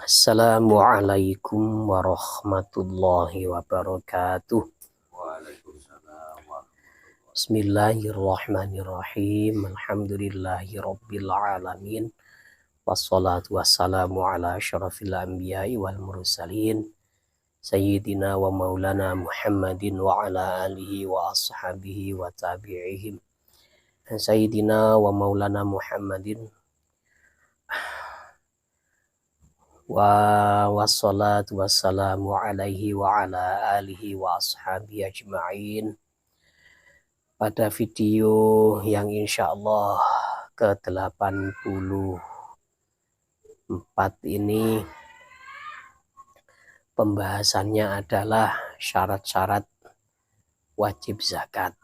Assalamualaikum warahmatullahi wabarakatuh. Waalaikumsalam warahmatullahi Bismillahirrahmanirrahim. Alhamdulillahi rabbil alamin. Wassalatu wassalamu ala asyrafil anbiya'i wal mursalin. Sayyidina wa maulana Muhammadin wa ala alihi wa ashabihi wa tabi'ihim. Sayyidina wa maulana Muhammadin wassalatu wassalamu alaihi wa ala alihi wa ashabihi ajma'in. Pada video yang insya Allah ke-84 ini pembahasannya adalah syarat-syarat wajib zakat.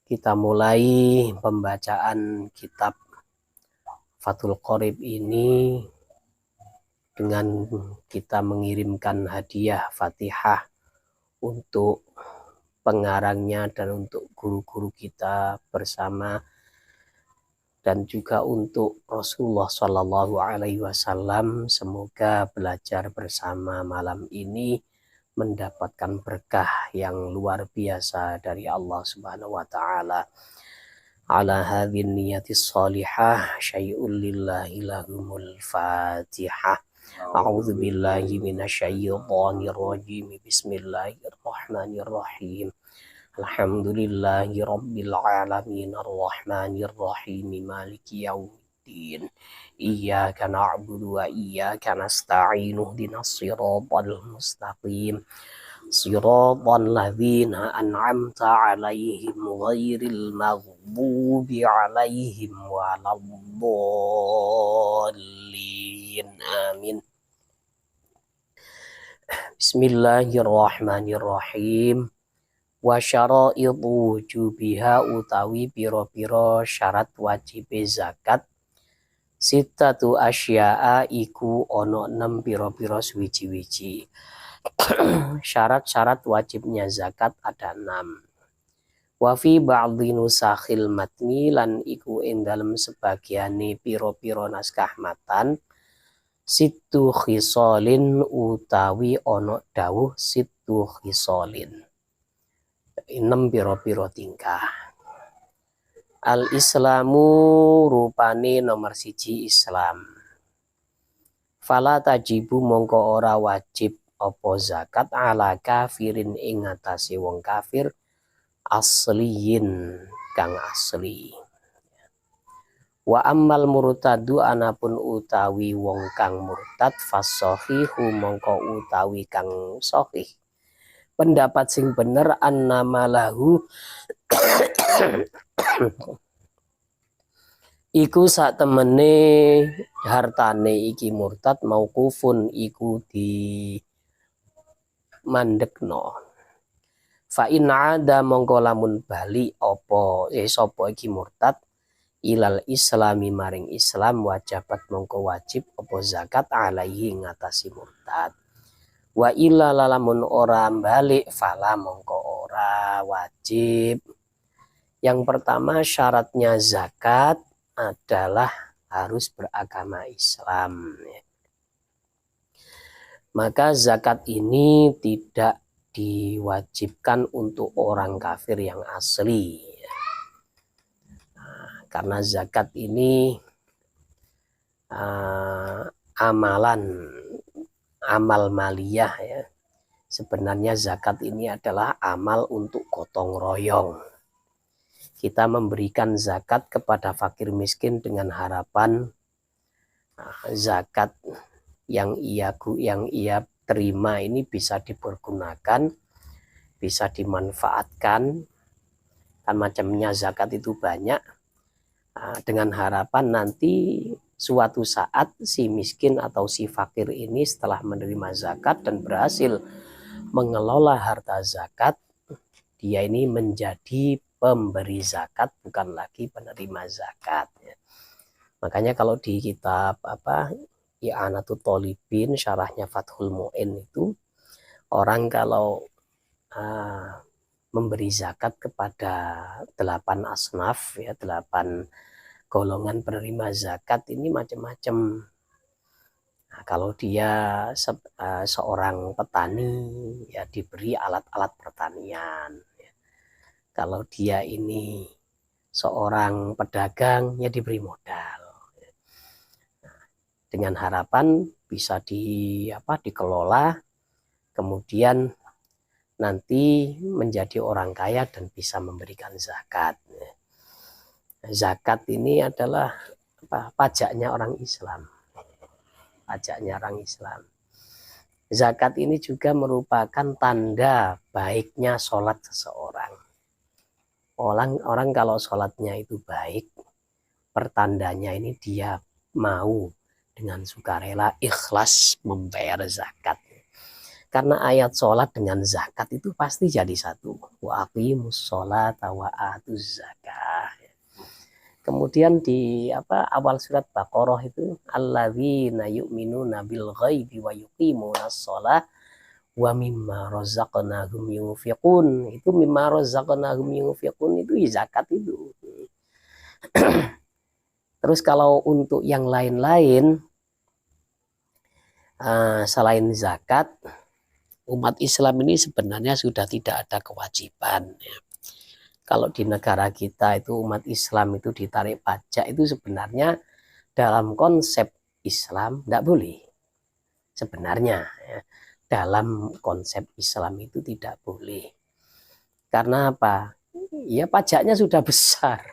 Kita mulai pembacaan kitab Fathul Qorib ini dengan kita mengirimkan hadiah Fatihah untuk pengarangnya dan untuk guru-guru kita bersama, dan juga untuk Rasulullah Shallallahu Alaihi Wasallam. Semoga belajar bersama malam ini mendapatkan berkah yang luar biasa dari Allah Subhanahu Wa Taala. Ala hadhin niyatis salihah syai'un lillahi lahumul fatihah. A'udzu billahi minasyaitonir rajim. Bismillahirrahmanirrahim. Alhamdulillahi rabbil alamin arrahmanir rahim maliki yaumiddin. Iyyaka na'budu wa iyyaka nasta'in ihdinas siratal mustaqim. Siratal ladzina an'amta 'alaihim ghairil maghdubi 'alaihim waladdallin. Amin. Bismillahirrahmanirrahim. Wa syara'idu wujubiha utawi piro-piro syarat wajib zakat. Sittatu asya'a iku ono 6 piro-piro suwiji-wiji. Syarat-syarat wajibnya zakat ada 6. Wa fi ba'dhi nusakhil matni lan iku ing dalem sebagiane piro-piro naskah matan. Sittu khisolin utawi ono dawuh sittu khisolin. 6 piro-piro tingkah. Al-Islamu rupane nomor 1 Islam. Fala tajibu mongko ora wajib apa zakat ala kafirin ing atase wong kafir asliyin kang asli. Wa ammal murtadu anapun utawi wong kang murtad fasohihu mongko utawi kang sahih. Pendapat sing bener annama lahu iku sak temene hartane iki murtad mauqufun iku di mandekno. Fa in ada mongko lamun bali apa sapa iki murtad ilal islami maring Islam wajabat mongko wajib apa zakat alaihi ngatasi murtad. Wa illa lamun ora balik fala mongko ora wajib. Yang pertama syaratnya zakat adalah harus beragama Islam. Maka zakat ini tidak diwajibkan untuk orang kafir yang asli. Karena zakat ini amal maliyah ya. Sebenarnya zakat ini adalah amal untuk gotong royong. Kita memberikan zakat kepada fakir miskin dengan harapan zakat yang ia terima ini bisa dipergunakan, bisa dimanfaatkan. Kan macamnya zakat itu banyak. Dengan harapan nanti suatu saat si miskin atau si fakir ini setelah menerima zakat dan berhasil mengelola harta zakat, dia ini menjadi pemberi zakat, bukan lagi penerima zakat. Makanya kalau di kitab I'anatul Thalibin syarahnya Fathul Mu'in itu, orang kalau memberi zakat kepada 8 asnaf ya, 8 golongan penerima zakat ini macam-macam. Nah, kalau dia seorang petani, ya diberi alat-alat pertanian. Kalau dia ini seorang pedagang, ya diberi modal. Dengan harapan bisa dikelola, kemudian nanti menjadi orang kaya dan bisa memberikan zakat. Zakat ini adalah pajaknya orang Islam. Pajaknya orang Islam. Zakat ini juga merupakan tanda baiknya sholat seseorang. Orang kalau sholatnya itu baik, pertandanya ini dia mau dengan sukarela ikhlas membayar zakat. Karena ayat sholat dengan zakat itu pasti jadi satu. Wa aqimus sholata wa atuz zakah. Kemudian di awal surat Baqarah itu alladzina yu'minuna bil ghaibi wa yuqimunas shalah wa mimma razaqnahum yunfiqun. Itu mimma razaqnahum yunfiqun itu zakat itu. Terus kalau untuk yang lain-lain selain zakat, umat Islam ini sebenarnya sudah tidak ada kewajiban. Kalau di negara kita itu umat Islam itu ditarik pajak itu sebenarnya dalam konsep Islam tidak boleh. Sebenarnya dalam konsep Islam itu tidak boleh. Karena apa? Ya pajaknya sudah besar.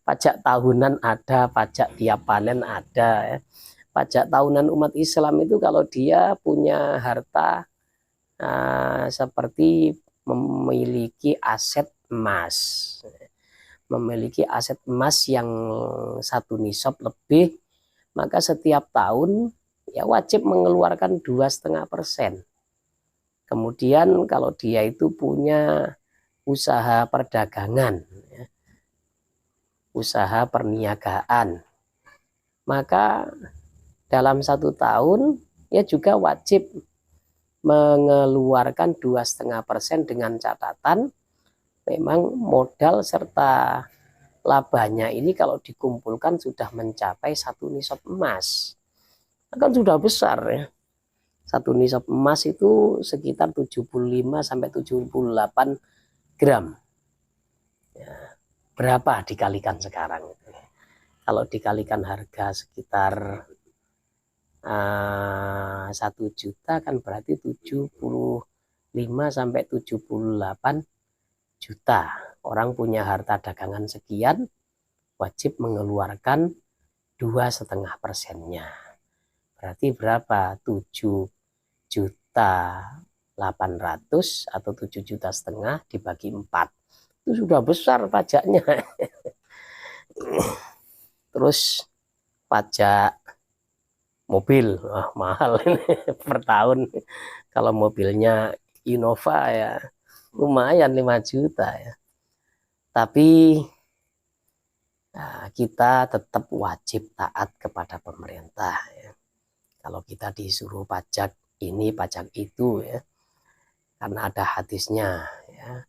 Pajak tahunan ada, pajak tiap panen ada. Pajak tahunan umat Islam itu kalau dia punya harta seperti memiliki aset emas. Memiliki aset emas yang 1 nisab lebih, maka setiap tahun ya wajib mengeluarkan 2,5%. Kemudian kalau dia itu punya usaha perdagangan, usaha perniagaan, maka dalam 1 tahun ya juga wajib mengeluarkan 2,5% dengan catatan memang modal serta labanya ini kalau dikumpulkan sudah mencapai 1 nisab emas. Kan sudah besar ya. 1 nisab emas itu sekitar 75 sampai 78 gram. Ya, berapa dikalikan sekarang? Kalau dikalikan harga sekitar 1 juta kan berarti 75 sampai 78 juta. Orang punya harta dagangan sekian, wajib mengeluarkan 2,5%-nya. Berarti berapa? 7.800.000 atau 7,5 juta dibagi 4. Itu sudah besar pajaknya. Terus pajak mobil, mahal ini per tahun. Kalau mobilnya Innova ya lumayan 5 juta ya. Tapi kita tetap wajib taat kepada pemerintah ya. Kalau kita disuruh pajak ini, pajak itu ya. Karena ada hadisnya ya.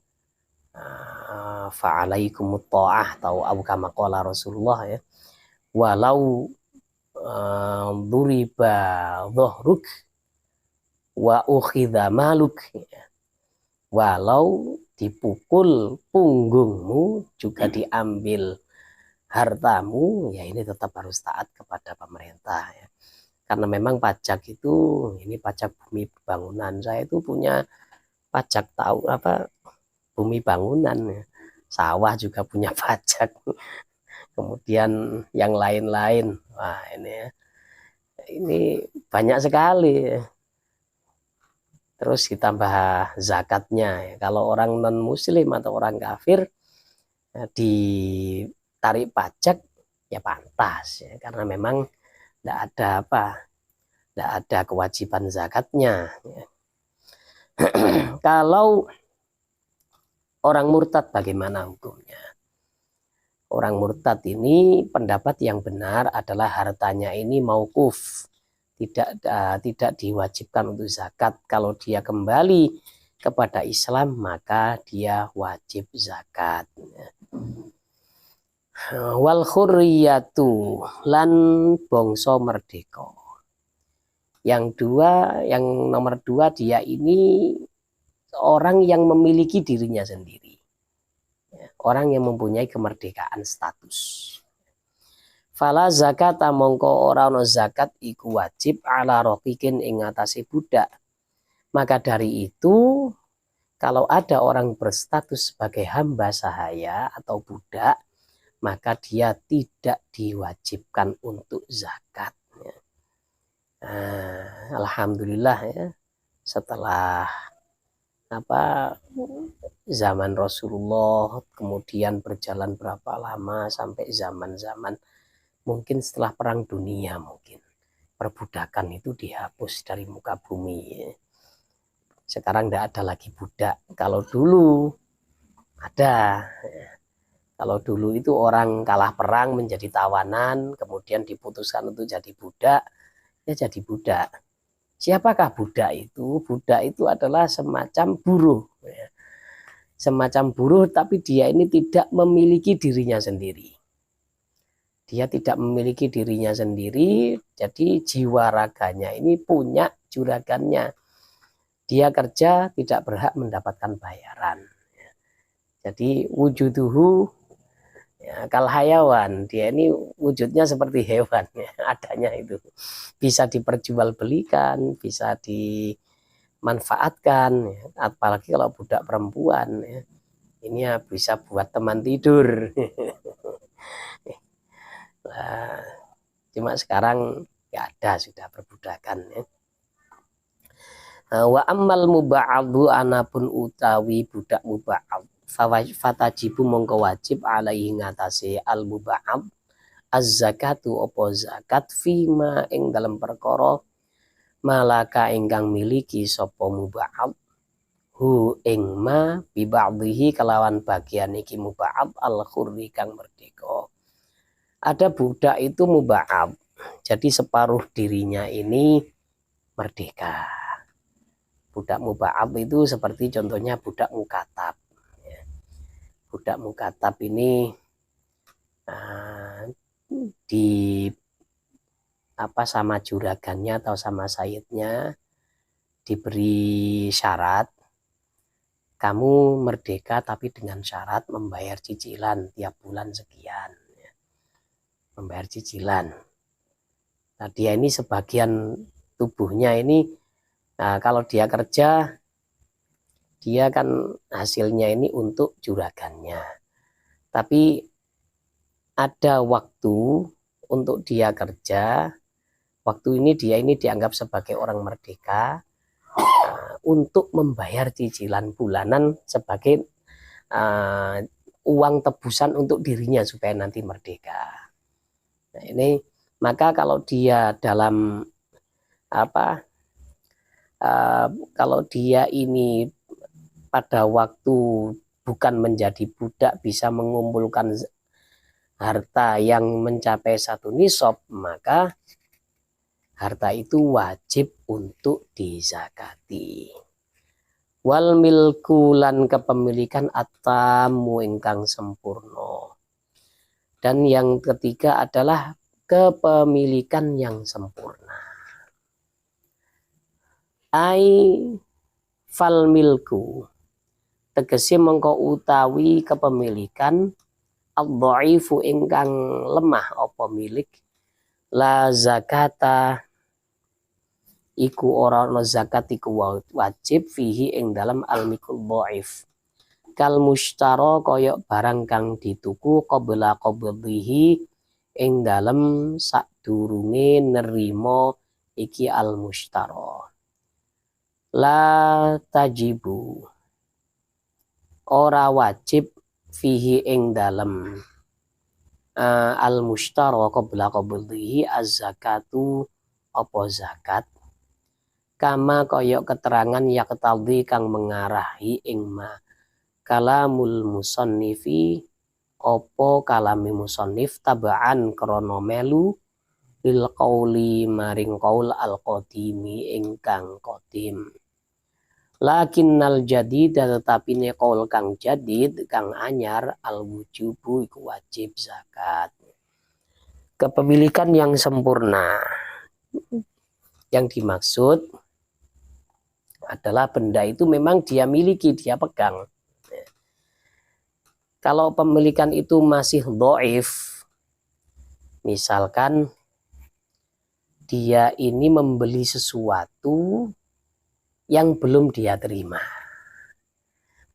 Fa'alaikumut ta'ah atau kama qala Rasulullah ya. Walau duriba dhahruk wa ukhidha maluk ya. Walau dipukul punggungmu juga diambil hartamu, ya ini tetap harus taat kepada pemerintah ya. Karena memang pajak itu, ini pajak bumi bangunan, saya itu punya pajak bumi bangunan ya. Sawah juga punya pajak. Kemudian yang lain-lain, wah ini banyak sekali ya. Terus ditambah zakatnya ya. Kalau orang non muslim atau orang kafir ya, ditarik pajak ya pantas ya, karena memang tidak ada kewajiban zakatnya ya. Kalau orang murtad bagaimana hukumnya? Orang murtad ini pendapat yang benar adalah hartanya ini mauquf, tidak diwajibkan untuk zakat. Kalau dia kembali kepada Islam maka dia wajib zakat. Wal khurriyatu lan bangsa merdeka. Yang nomor dua, dia ini orang yang memiliki dirinya sendiri. Orang yang mempunyai kemerdekaan status. Fala zakata mongko ora ono zakat iku wajib ala rokikin ing atase budak. Maka dari itu, kalau ada orang berstatus sebagai hamba sahaya atau budak, maka dia tidak diwajibkan untuk zakat. Alhamdulillah ya, setelah zaman Rasulullah, kemudian berjalan berapa lama sampai zaman-zaman mungkin setelah Perang Dunia, mungkin perbudakan itu dihapus dari muka bumi. Sekarang tidak ada lagi budak. Kalau dulu ada. Kalau dulu itu orang kalah perang menjadi tawanan, kemudian diputuskan untuk jadi budak, ya jadi budak. Siapakah budak itu? Budak itu adalah semacam buruh. Semacam buruh, tapi dia ini tidak memiliki dirinya sendiri. Dia tidak memiliki dirinya sendiri, jadi jiwa raganya ini punya juragannya. Dia kerja tidak berhak mendapatkan bayaran. Jadi wujuduhu ya, kal hayawan, dia ini wujudnya seperti hewan ya, adanya itu bisa diperjualbelikan, bisa dimanfaatkan ya. Apalagi kalau budak perempuan ya, ini ya bisa buat teman tidur. Nah, cuma sekarang ya ada sudah perbudakan ya. Wa ammal muba'adu anapun utawi budak muba'ad fatajibu mongko wajib alaihi ngatasi al muba'ab az-zakatu opo zakat fima ing dalam perkara malaka ingkang miliki sapa muba'ab hu ing ma bi ba'dhihi kelawan bagian iki muba'ab al khurri kang merdeka. Ada budak itu muba'ab, jadi separuh dirinya ini merdeka. Budak muba'ab itu seperti contohnya budak mukatab. Budak mukatab ini di sama juragannya atau sama sayyidnya diberi syarat, kamu merdeka tapi dengan syarat membayar cicilan tiap bulan sekian, membayar cicilan. Nah, dia ini sebagian tubuhnya ini kalau dia kerja, dia kan hasilnya ini untuk juragannya. Tapi ada waktu untuk dia kerja. Waktu ini dia ini dianggap sebagai orang merdeka untuk membayar cicilan bulanan sebagai uang tebusan untuk dirinya supaya nanti merdeka. Nah, ini maka kalau dia dalam kalau dia ini pada waktu bukan menjadi budak bisa mengumpulkan harta yang mencapai 1 nisab, maka harta itu wajib untuk dizakati. Wal milku lan kepemilikan atamu ingkang sempurna. Dan yang ketiga adalah kepemilikan yang sempurna. Ai fal milku tegese mengko utawi kepemilikan ad-dhaifu ingkang lemah apa milik la zakata iku ora ana zakat iku wajib fihi ing dalam al-mikul dhaif kal mushtara kaya barang kang dituku qabla qabdhihi ing dalam sadurunge nerima iki al-mushtara. La tajibu ora wajib fihi ing dalem al mushtara qabla qabdhihi az-zakatu apa zakat kama kaya keterangan yaqtadhi kang mengarahi ing ma kalamul musannifi apa kalami musannif tabaan krana melu lil qauli maring qaul al qadimi ingkang qadim. Lakinnal jadid tetapi ne qaul kang jadid kang anyar al wujubu iku wajib zakat. Kepemilikan yang sempurna. Yang dimaksud adalah benda itu memang dia miliki, dia pegang. Kalau pemilikan itu masih dhaif, misalkan dia ini membeli sesuatu yang belum dia terima,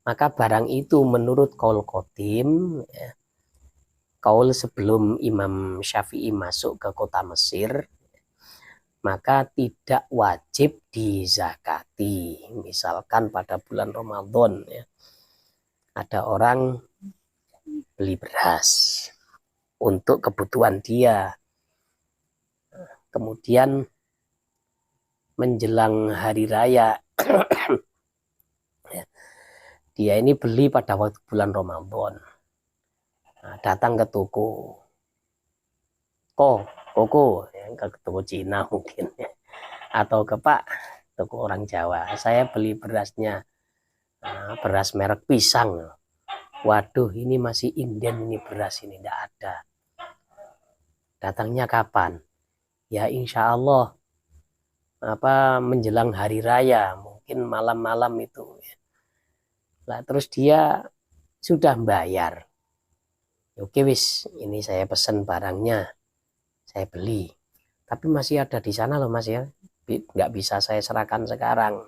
maka barang itu menurut qaul qadim, qaul sebelum Imam Syafi'i masuk ke kota Mesir, maka tidak wajib dizakati. Misalkan pada bulan Ramadan, ada orang beli beras untuk kebutuhan dia, kemudian menjelang hari raya dia ini beli pada waktu bulan Ramadan. Nah, datang ke toko, koko, ke toko Cina mungkin, atau ke Pak, toko orang Jawa. Saya beli berasnya, beras merek pisang. Waduh, ini masih inden ini beras ini, tidak ada. Datangnya kapan? Ya insya Allah menjelang hari raya, mungkin malam-malam itu. Lah terus dia sudah bayar. Oke wis, ini saya pesan barangnya, saya beli. Tapi masih ada di sana loh Mas ya, nggak bisa saya serahkan sekarang.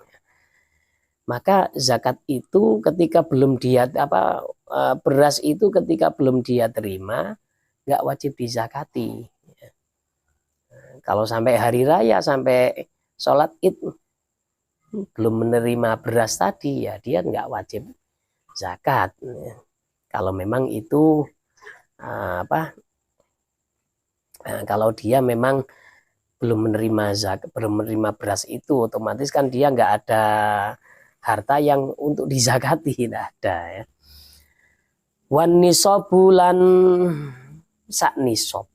Maka zakat itu ketika belum dia beras itu ketika belum dia terima, nggak wajib dizakati. Kalau sampai hari raya, sampai sholat id belum menerima beras tadi, ya dia nggak wajib zakat. Kalau memang itu kalau dia memang belum menerima beras itu, otomatis kan dia nggak ada harta yang untuk dizakati, tidak ada ya. Wan nisobulan sak nisob,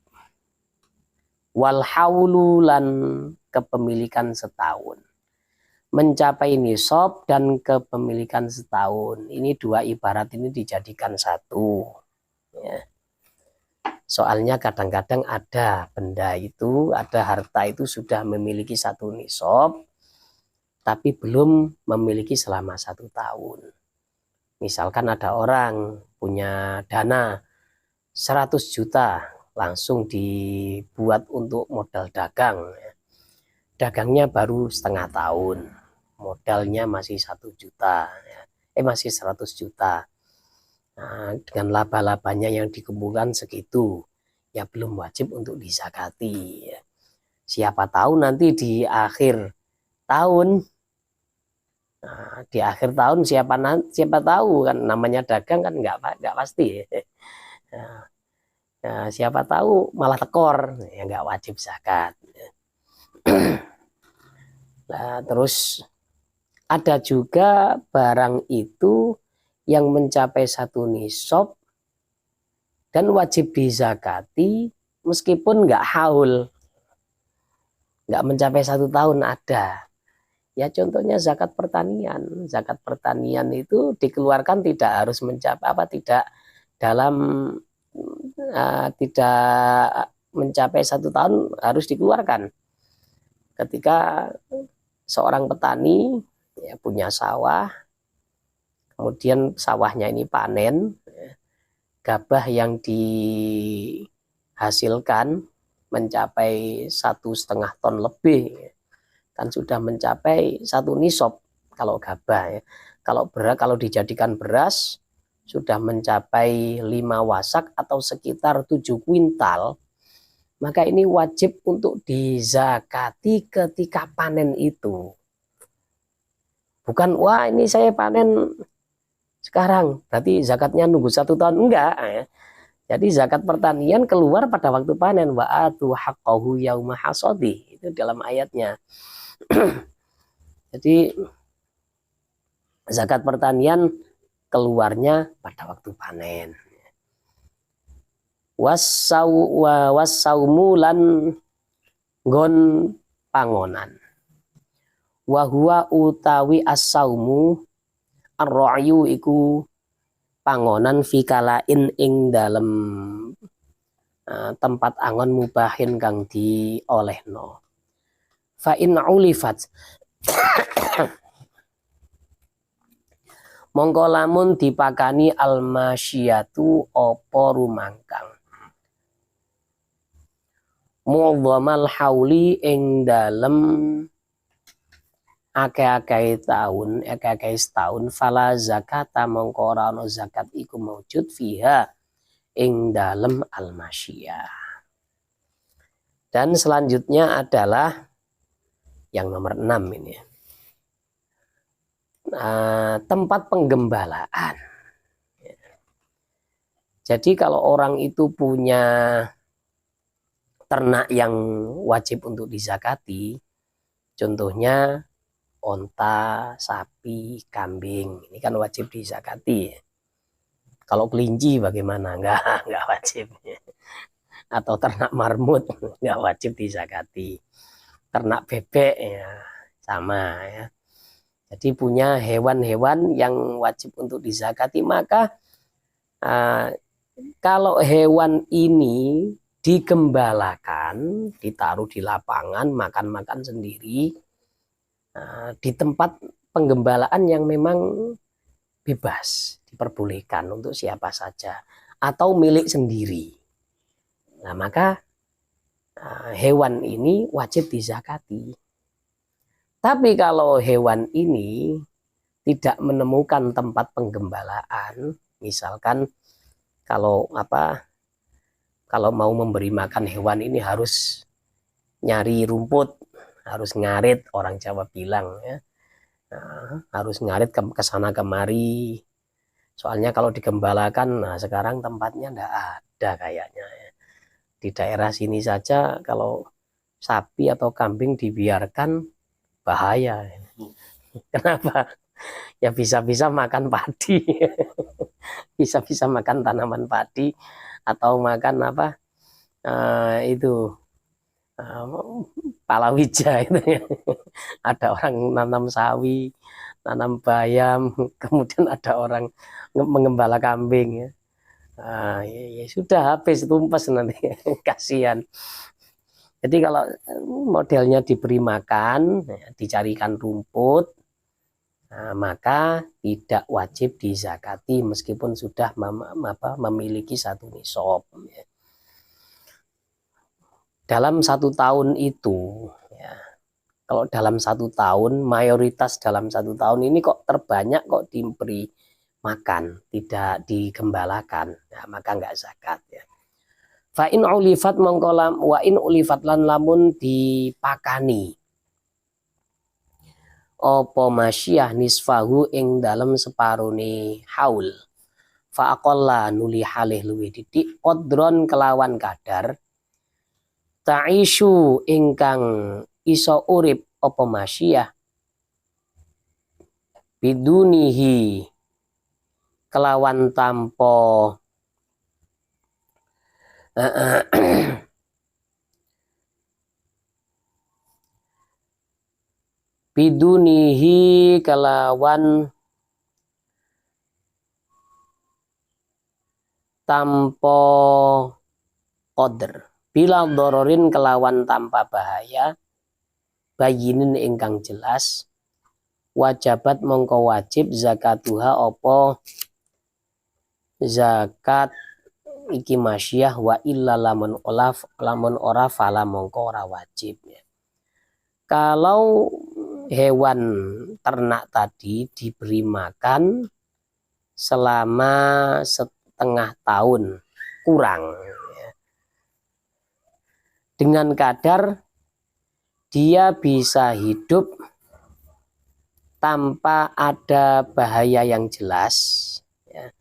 wal haululan kepemilikan setahun. Mencapai nisob dan kepemilikan setahun, ini dua ibarat ini dijadikan satu ya. Soalnya kadang-kadang ada benda itu, ada harta itu sudah memiliki satu nisob, tapi belum memiliki selama 1 tahun. Misalkan ada orang punya dana 100 juta, langsung dibuat untuk modal dagang. Dagangnya baru setengah tahun, modalnya masih 1 juta, masih 100 juta. Nah, dengan laba-labanya yang dikumpulkan segitu, ya belum wajib untuk dizakati. Siapa tahu nanti di akhir tahun, siapa tahu kan, namanya dagang kan nggak pasti. Nah, siapa tahu malah tekor, ya nggak wajib zakat. Nah, terus ada juga barang itu yang mencapai 1 nisob dan wajib dizakati meskipun nggak haul, nggak mencapai 1 tahun ada. Ya contohnya zakat pertanian. Zakat pertanian itu dikeluarkan tidak harus mencapai tidak mencapai 1 tahun harus dikeluarkan. Ketika seorang petani ya, punya sawah, kemudian sawahnya ini panen, gabah yang dihasilkan mencapai 1,5 ton lebih, kan sudah mencapai 1 nisob kalau gabah ya. Kalau dijadikan beras sudah mencapai 5 wasak atau sekitar 7 kuintal, maka ini wajib untuk dizakati ketika panen itu. Bukan wah ini saya panen sekarang, berarti zakatnya nunggu 1 tahun, enggak ya. Jadi zakat pertanian keluar pada waktu panen, wa atu haqqahu yauma hasadi, itu dalam ayatnya. Jadi zakat pertanian keluarnya pada waktu panen. Wasaumu lan gon pangonan. Wa huwa utawi as-saumu ar-ra'yu iku pangonan fikalain ing dalem tempat angon mubahin kang diolehno. Fa in ulifat mongko lamun dipakani almasyatu apa rumangkang mu'dhamal hauli ing dalem akeh-akeh setahun fala zakata mongko ora ana zakat iku maujud fiha ing dalem almasyiyah. Dan selanjutnya adalah yang nomor 6 ini. Tempat penggembalaan. Jadi kalau orang itu punya ternak yang wajib untuk dizakati, contohnya onta, sapi, kambing, ini kan wajib dizakati. Kalau kelinci bagaimana? Enggak wajib. Atau ternak marmut enggak wajib dizakati. Ternak bebek ya sama ya. Jadi punya hewan-hewan yang wajib untuk dizakati, maka kalau hewan ini digembalakan, ditaruh di lapangan, makan-makan sendiri, di tempat penggembalaan yang memang bebas, diperbolehkan untuk siapa saja, atau milik sendiri. Nah, maka hewan ini wajib dizakati. Tapi kalau hewan ini tidak menemukan tempat penggembalaan, misalkan kalau mau memberi makan hewan ini harus nyari rumput, harus ngarit, orang Jawa bilang ya. Harus ngarit ke sana kemari. Soalnya kalau digembalakan, nah sekarang tempatnya enggak ada kayaknya ya. Di daerah sini saja kalau sapi atau kambing dibiarkan bahaya. Kenapa? Ya bisa-bisa makan padi. Bisa-bisa makan tanaman padi atau makan palawija itu ya. Ada orang nanam sawi, nanam bayam, kemudian ada orang mengembala kambing ya. Ya sudah habis tumpes nanti. Kasihan. Jadi kalau modelnya diberi makan, ya, dicarikan rumput, maka tidak wajib dizakati meskipun sudah memiliki satu nisab. Ya. Dalam 1 tahun itu, ya, kalau dalam 1 tahun, mayoritas dalam 1 tahun ini kok terbanyak kok diberi makan, tidak digembalakan, ya, maka nggak zakat. Ya. Fa in ulifat mongkolam wa in ulifat lan lamun dipakani opo masyiyah nisfahu ing dalam separone haul fa aqalla nuli halih luwih titik qadron kelawan kadar ta'isyu ingkang iso urip opo masyiyah bidunihi kelawan tampo bidunihi kelawan tanpa qadr bila dororin kelawan tanpa bahaya bayinin ingkang jelas wajabat mongko wajib zakatuha opo zakat iki masyiyah wa illa lamun ora fala mongko ora wajib. Kalau hewan ternak tadi diberi makan selama 1/2 tahun kurang ya. Dengan kadar dia bisa hidup tanpa ada bahaya yang jelas ya.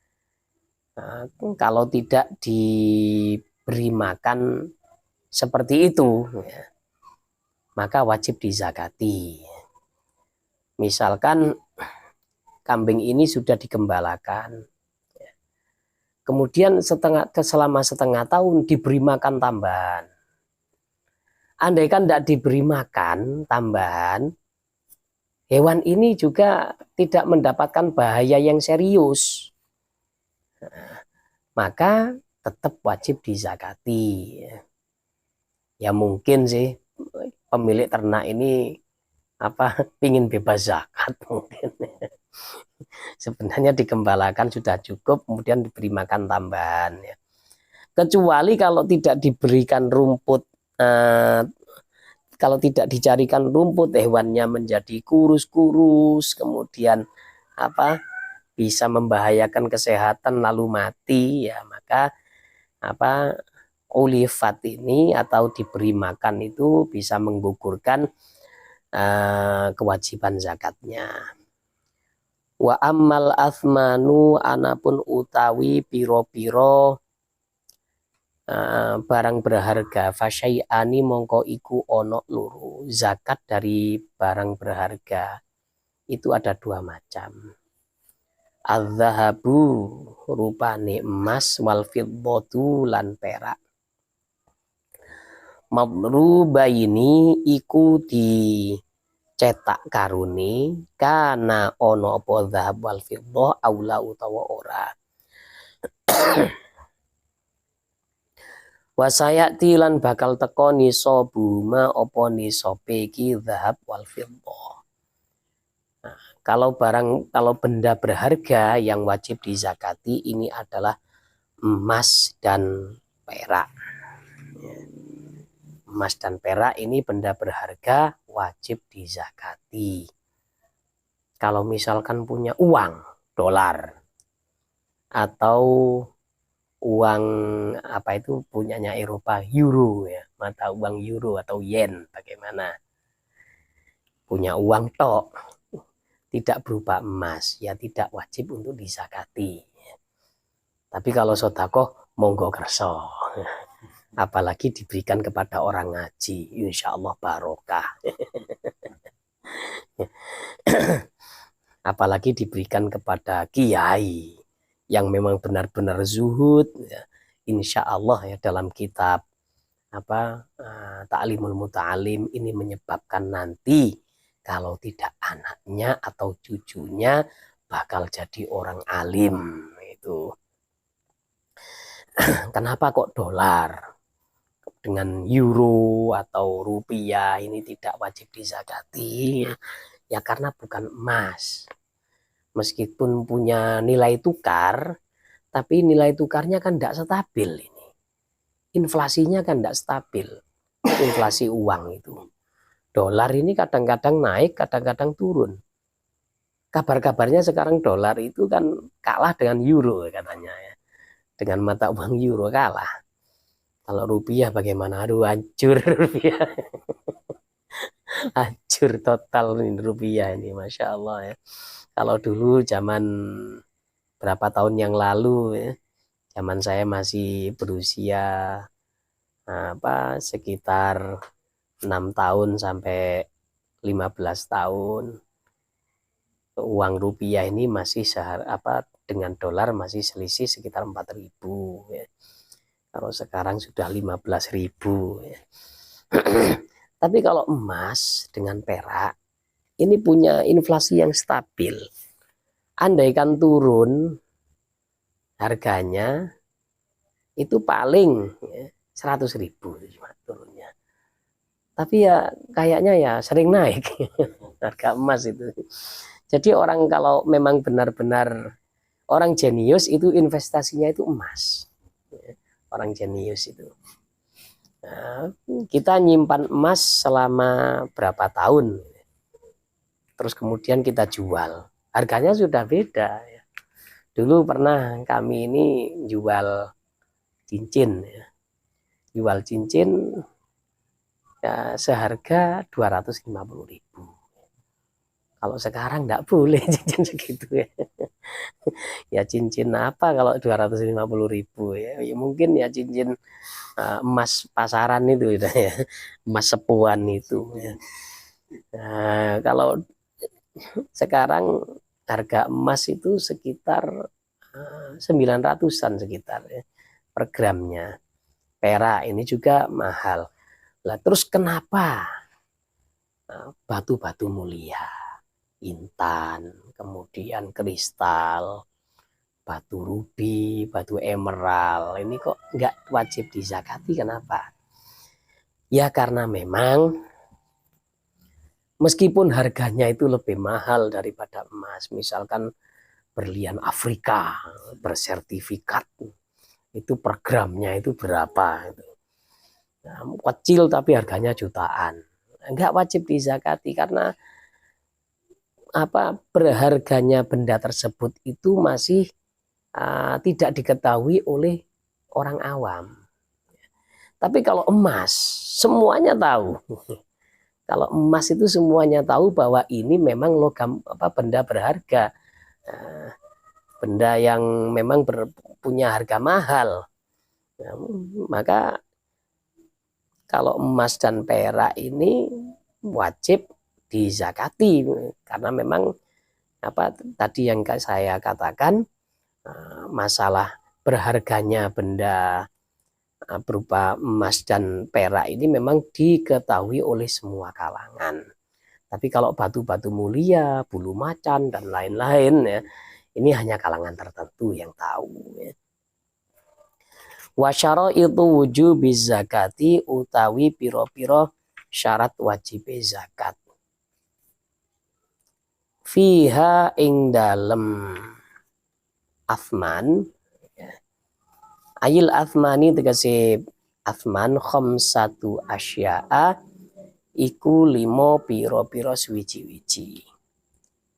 Kalau tidak diberi makan seperti itu ya, maka wajib dizakati. Misalkan kambing ini sudah digembalakan, kemudian selama 1/2 tahun diberi makan tambahan. Andaikan tidak diberi makan tambahan, hewan ini juga tidak mendapatkan bahaya yang serius, maka tetap wajib dizakati. Ya mungkin sih pemilik ternak ini pingin bebas zakat mungkin. Sebenarnya digembalakan sudah cukup, kemudian diberi makan tambahan ya. Kecuali kalau tidak diberikan rumput, kalau tidak dicarikan rumput, hewannya menjadi kurus-kurus, kemudian bisa membahayakan kesehatan lalu mati ya, maka ulifat ini atau diberi makan itu bisa menggugurkan kewajiban zakatnya. Wa ammal athmanu anapun utawi piro-piro barang berharga fasyai'ani mongko iku ono loro. Zakat dari barang berharga itu ada dua macam. Az-zahabu rupane emas, wal fiddatu lan perak. Madrubaini iku dicetak karuni kana ono apa zahab wal fiddah aula utawa ora. Wasayati lan bakal teko nisabu ma apa nisabe iki zahab wal fiddah. Kalau benda berharga yang wajib dizakati ini adalah emas dan perak. Emas dan perak ini benda berharga wajib dizakati. Kalau misalkan punya uang dolar atau uang punyanya Eropa euro ya, mata uang euro atau yen bagaimana? Punya uang tok, tidak berupa emas, ya tidak wajib untuk dizakati. Tapi kalau sedekah monggo kerso. Apalagi diberikan kepada orang ngaji, insya Allah barokah. Apalagi diberikan kepada kiai yang memang benar-benar zuhud, ya. Insya Allah ya dalam kitab Ta'limul Muta'alim ini menyebabkan nanti kalau tidak anaknya atau cucunya bakal jadi orang alim itu. Kenapa kok dolar dengan euro atau rupiah ini tidak wajib dizakati? Ya karena bukan emas. Meskipun punya nilai tukar, tapi nilai tukarnya kan tidak stabil ini. Inflasinya kan tidak stabil. Inflasi uang itu. Dolar ini kadang-kadang naik, kadang-kadang turun. Kabar-kabarnya sekarang dolar itu kan kalah dengan euro katanya ya. Dengan mata uang euro kalah. Kalau rupiah bagaimana? Aduh hancur rupiah. Hancur total ini rupiah ini, Masya Allah ya. Kalau dulu zaman berapa tahun yang lalu ya, zaman saya masih berusia sekitar 6 tahun sampai 15 tahun. Uang rupiah ini masih dengan dolar masih selisih sekitar 4.000 ya. Kalau sekarang sudah 15.000 ya. Tapi kalau emas dengan perak ini punya inflasi yang stabil. Andaikan turun harganya itu paling 100.000 cuma turunnya. Tapi ya kayaknya ya sering naik harga emas itu. Jadi orang kalau memang benar-benar orang jenius itu investasinya itu emas. Orang jenius itu. Nah, kita nyimpan emas selama berapa tahun. Terus kemudian kita jual. Harganya sudah beda. Dulu pernah kami ini jual cincin. Jual cincin ya, seharga 250.000. Kalau sekarang enggak boleh cincin segitu ya. Ya cincin apa kalau 250.000 ya. Ya mungkin ya cincin emas pasaran itu ya. Emas sepuan itu ya. Nah, kalau sekarang harga emas itu sekitar 900-an sekitar ya, per gramnya. Perak ini juga mahal. Lah terus kenapa batu-batu mulia, intan, kemudian kristal, batu rubi, batu emerald ini kok nggak wajib dizakati? Kenapa? Ya karena memang meskipun harganya itu lebih mahal daripada emas, misalkan berlian Afrika bersertifikat, itu per gramnya itu berapa, nah, kecil tapi harganya jutaan, nggak wajib dizakati karena berharganya benda tersebut itu masih tidak diketahui oleh orang awam. Tapi kalau emas semuanya tahu. Kalau emas itu semuanya tahu bahwa ini memang logam benda berharga, benda yang memang punya harga mahal. Nah, maka kalau emas dan perak ini wajib dizakati karena memang tadi yang saya katakan, masalah berharganya benda berupa emas dan perak ini memang diketahui oleh semua kalangan. Tapi kalau batu-batu mulia, bulu macan dan lain-lain ya, ini hanya kalangan tertentu yang tahu ya. Wa syaraitu wujubi zakati utawi piro-piro syarat wajib zakat. Fiha ing dalem athman, ayil athmani tegese athman khamsatu asya'a iku 5 piro-piro suwiji-wiji.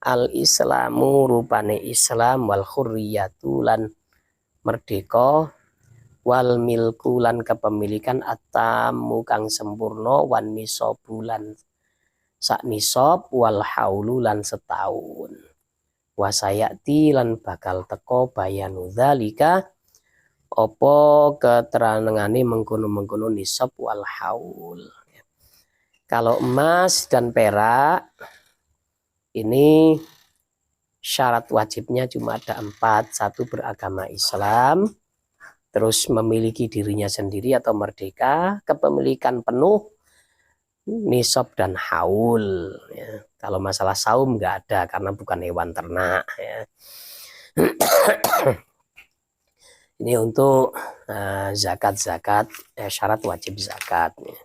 Al islamu rupane Islam, wal khurriyatu lan merdeka, wal milku lan kepemilikan, atamu kang sempurna, wan nisabu lan sak nisab, wal haulu lan setahun. Wasayati lan bakal teko bayanu dzalika apa keterangane mengkono-mengkono nisab wal haul. Kalau emas dan perak ini syarat wajibnya cuma ada 4. 1, beragama Islam, terus memiliki dirinya sendiri atau merdeka, kepemilikan penuh, nisab dan haul ya. Kalau masalah saum nggak ada karena bukan hewan ternak ya. Ini untuk zakat-zakat, syarat wajib zakat ya.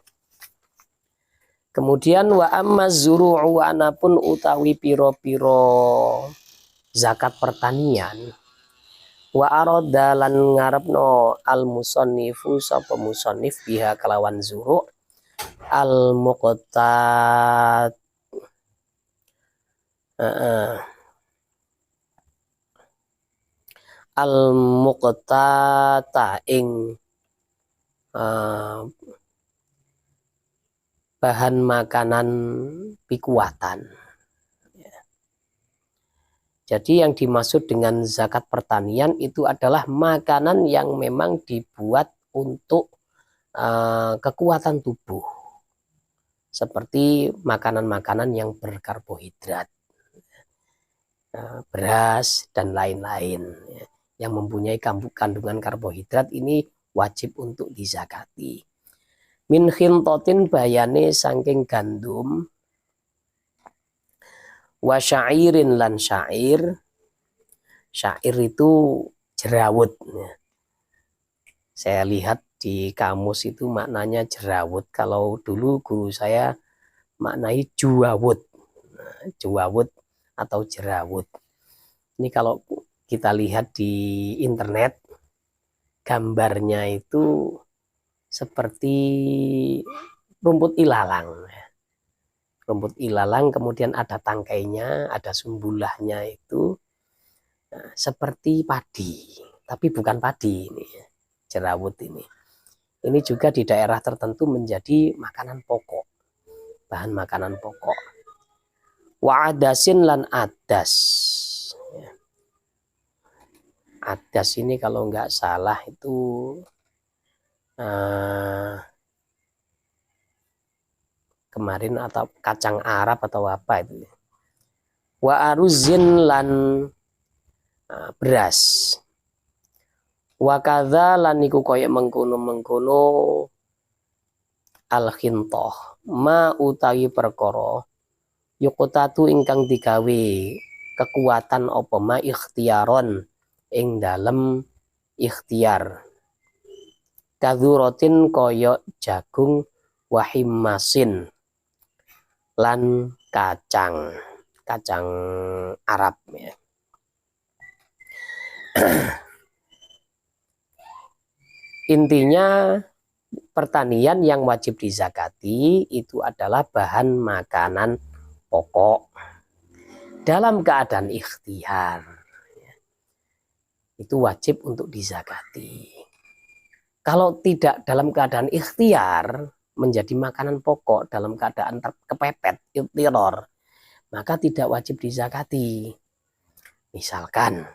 Kemudian wa amma zuru'u, anapun utawi piro-piro zakat pertanian, wa arada lan ngarepno al musannifu sapa musannif biha kelawan zuru' al muqtat al muqtata ing bahan makanan pikuatan. Jadi yang dimaksud dengan zakat pertanian itu adalah makanan yang memang dibuat untuk kekuatan tubuh, seperti makanan-makanan yang berkarbohidrat, beras dan lain-lain yang mempunyai kandungan karbohidrat, ini wajib untuk dizakati. Min khintotin bayane saking gandum, wa syairin lan syair. Syair itu jerawut. Saya lihat di kamus itu maknanya jerawut. Kalau dulu guru saya maknai juawut. Juawut atau jerawut. Ini kalau kita lihat di internet, gambarnya itu seperti rumput ilalang. Rumput ilalang, kemudian ada tangkainya, ada sumbulahnya itu seperti padi, tapi bukan padi ini, jerawut ini. Ini juga di daerah tertentu menjadi makanan pokok, bahan makanan pokok. Wa adasin lan adas. Adas ini kalau nggak salah itu kemarin atau kacang Arab atau apa itu. Wa aruzin lan beras. Wa kadza lan niku koyo mengkono-mengkono al khintoh, ma utawi perkara yuqtatu ingkang digawe kekuatan apa ma ikhtiaron ing dalem ikhtiar. Kadzurotin koyo jagung, wahimmasin lan kacang Arab ya. Intinya pertanian yang wajib dizakati itu adalah bahan makanan pokok dalam keadaan ikhtiar. Itu wajib untuk dizakati. Kalau tidak dalam keadaan ikhtiar menjadi makanan pokok dalam keadaan kepepet, ikhtiar, maka tidak wajib dizakati. Misalkan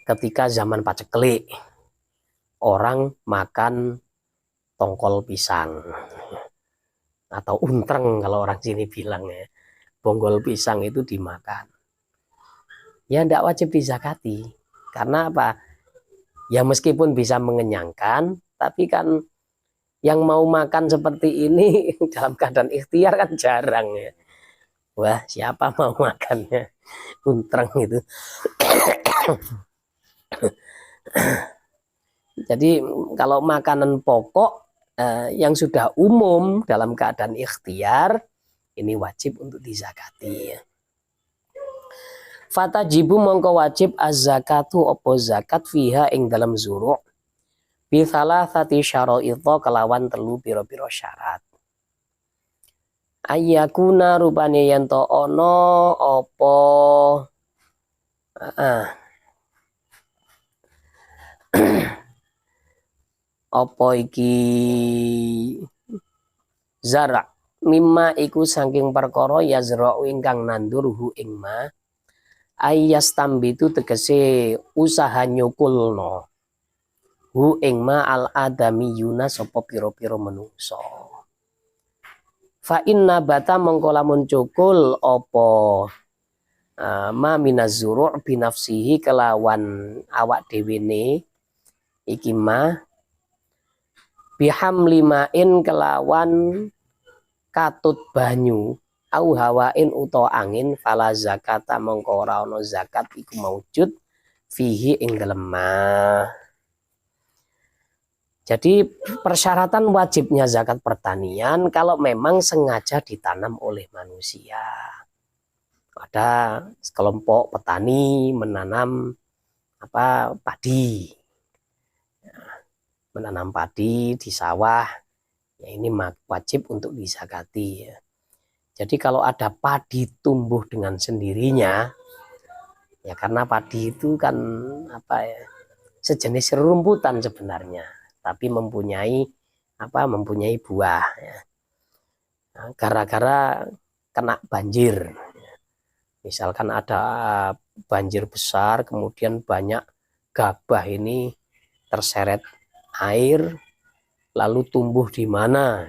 ketika zaman paceklik, orang makan tongkol pisang atau untreng kalau orang sini bilang ya, bonggol pisang itu dimakan. Ya tidak wajib dizakati. Karena apa? Ya meskipun bisa mengenyangkan, tapi kan yang mau makan seperti ini dalam keadaan ikhtiar kan jarang ya. Wah, siapa mau makannya untreng itu. Jadi kalau makanan pokok yang sudah umum dalam keadaan ikhtiar, ini wajib untuk dizakati. Fatajibu mongko wajib az-zakatu opo zakat fiha ing dalam zuru' bisalah sati syaraitha kelawan telu piro-piro syarat. Ayyakuna rupane yen to ana apa apa iki zara mimma iku saking perkara yazra'u ingkang nandur ing ma ayas tambitu tegese usaha nyukulno hu ing ma al adamiyuna sapa pira-pira manungsa. Fa inna bata mongko lamun cukul apa ma minazuru' binafsihi kelawan awak dhewene iki ma biham limain kelawan katut banyu au hawain uta angin fala zakata mongko ora ana zakat iku maujud fihi ing dalem ma. Jadi persyaratan wajibnya zakat pertanian kalau memang sengaja ditanam oleh manusia. Ada sekelompok petani menanam padi. Menanam padi di sawah. Ya ini wajib untuk dizakati ya. Jadi kalau ada padi tumbuh dengan sendirinya, ya karena padi itu kan sejenis rumputan sebenarnya, tapi mempunyai buah. Ya. Nah, gara-gara kena banjir, misalkan ada banjir besar, kemudian banyak gabah ini terseret air, lalu tumbuh di mana?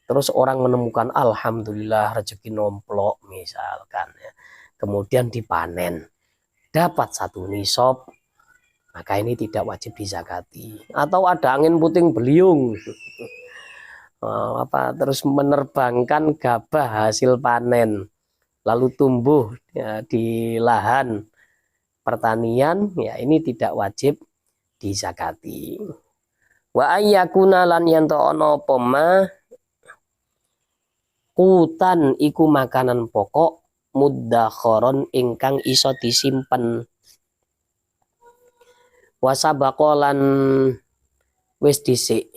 Terus orang menemukan alhamdulillah rezeki nomplok misalkan ya. Kemudian dipanen dapat 1 nisab, maka ini tidak wajib dizakati. Atau ada angin puting beliung terus menerbangkan gabah hasil panen lalu tumbuh ya, di lahan pertanian, ya ini tidak wajib dizakati. Wa ayyakuna lan yanto ono poma kutan iku makanan pokok muddakharon ingkang iso disimpen. Wasabakolan wis dhisik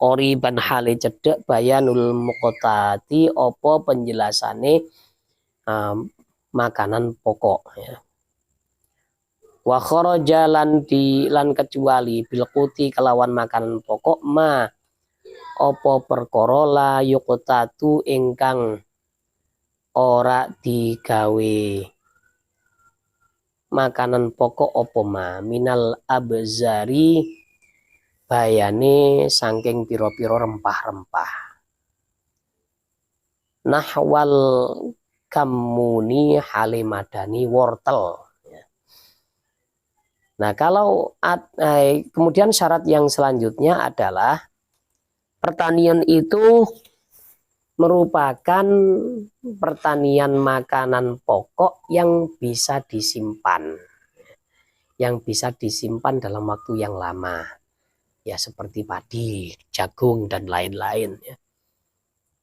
qoriban hale cedhek bayanul muqtati opo penjelasane makanan pokok ya. Wa kharaja lan kecuali bilquti kelawan makanan pokok ma opo perkara la yuqtatu ingkang ora digawe makanan pokok opo ma minal abzari bayane saking piro-piro rempah-rempah. Nahwal kamuni halimadani wortel. Nah kalau kemudian syarat yang selanjutnya adalah pertanian itu merupakan pertanian makanan pokok yang bisa disimpan. Yang bisa disimpan dalam waktu yang lama. Ya seperti padi, jagung, dan lain-lain. Ya.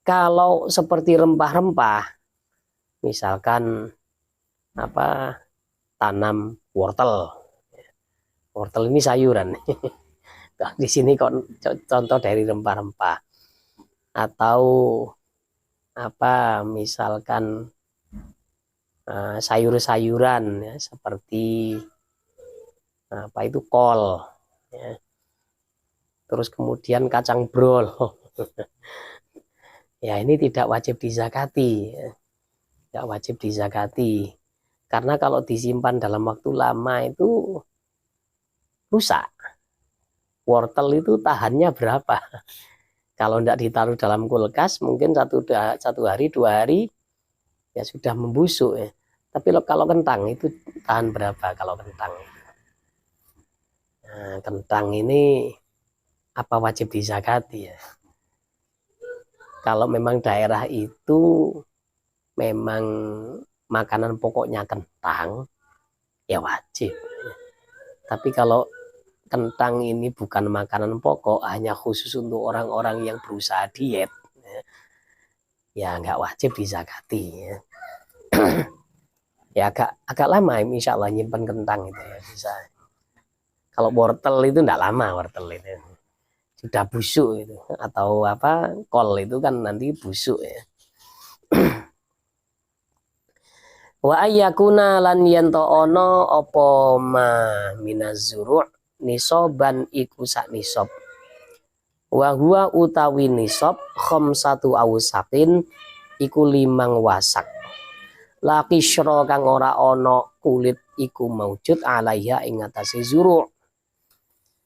Kalau seperti rempah-rempah, misalkan apa, tanam wortel. Wortel ini sayuran. Di sini contoh dari rempah-rempah. Atau apa, misalkan sayur-sayuran ya, seperti apa itu, kol ya. Terus kemudian kacang brol. Ya ini tidak wajib dizakati ya. Tidak wajib dizakati karena kalau disimpan dalam waktu lama itu rusak. Wortel itu tahannya berapa? Kalau tidak ditaruh dalam kulkas mungkin satu hari 2 hari ya sudah membusuk ya. Tapi kalau kentang itu tahan berapa kalau kentang? Nah, kentang ini apa wajib dizakati ya? Kalau memang daerah itu memang makanan pokoknya kentang, ya wajib. Tapi kalau kentang ini bukan makanan pokok, hanya khusus untuk orang-orang yang berusaha diet, ya nggak wajib dizakati. Ya, ya agak lama insya Allah nyimpan kentang itu ya bisa. Kalau wortel itu enggak lama, wortel itu sudah busuk itu, atau apa, kol itu kan nanti busuk ya. Wa ayyakuna lan yanto ono opo ma minazuru' nisoban iku sak nisob. Wa huwa utawi nisob khamsatu awsakin iku 5 wasak. Laki syro kang ora ono kulit iku maujud alaiha ing atase zuru'.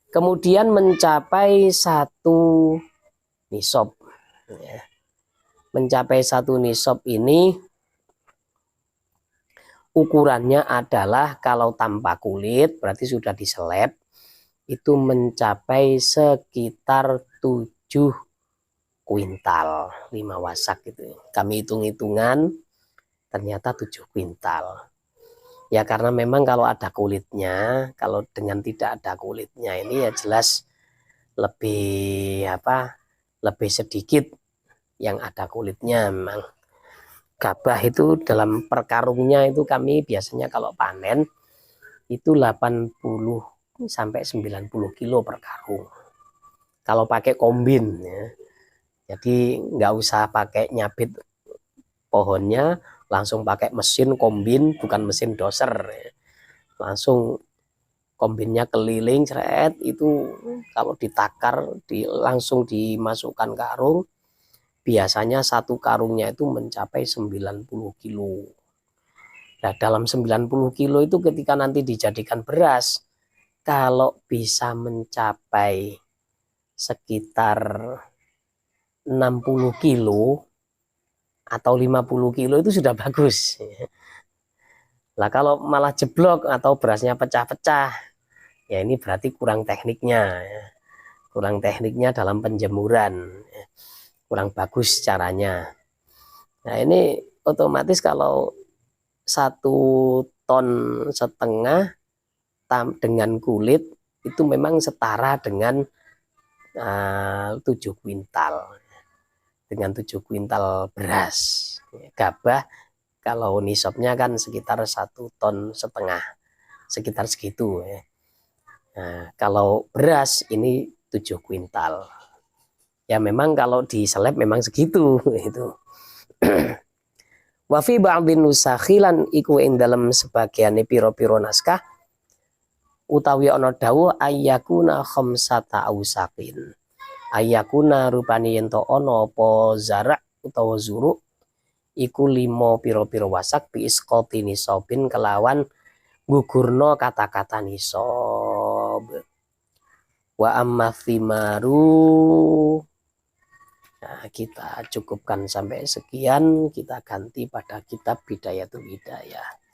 Kemudian mencapai 1 nisob. Mencapai 1 nisob ini ukurannya adalah kalau tanpa kulit berarti sudah diseleb, itu mencapai sekitar 7 kuintal 5 wasak gitu. Kami hitung-hitungan ternyata 7 kuintal. Ya karena memang kalau ada kulitnya, kalau dengan tidak ada kulitnya ini ya jelas lebih apa, lebih sedikit yang ada kulitnya. Memang gabah itu dalam per karungnya itu kami biasanya kalau panen itu 80 sampai 90 kilo per karung. Kalau pakai kombin ya. Jadi nggak usah pakai nyabit pohonnya, langsung pakai mesin kombin, bukan mesin doser ya. Langsung kombinnya keliling ceret, itu kalau ditakar langsung dimasukkan karung, biasanya 1 karungnya itu mencapai 90 kilo. Nah dalam 90 kilo itu ketika nanti dijadikan beras, kalau bisa mencapai sekitar 60 kilo atau 50 kilo itu sudah bagus. Lah kalau malah jeblok atau berasnya pecah-pecah, ya ini berarti kurang tekniknya. Kurang tekniknya dalam penjemuran. Kurang bagus caranya. Nah ini otomatis kalau 1,5 ton dengan kulit itu memang setara dengan 7 kuintal. Dengan 7 kuintal beras. Gabah kalau nisabnya kan sekitar 1,5 ton, sekitar segitu. Nah, kalau beras ini 7 kuintal. Ya memang kalau diseleb memang segitu itu. Wa fi ba'dhin nusakhilan iku ing dalem sebagiane pira-pira naskah utawi ana dawuh ayyakuna khamsata awsaqin. Ayyakuna rupane yen to ana apa zarak utawa zuru iku 5 pira-pira wasak bi isqati nisabin kelawan gugurna kata-kata nisab. Wa amma thimaru. Nah, kita cukupkan sampai sekian, kita ganti pada kitab Bidayatul Hidayah.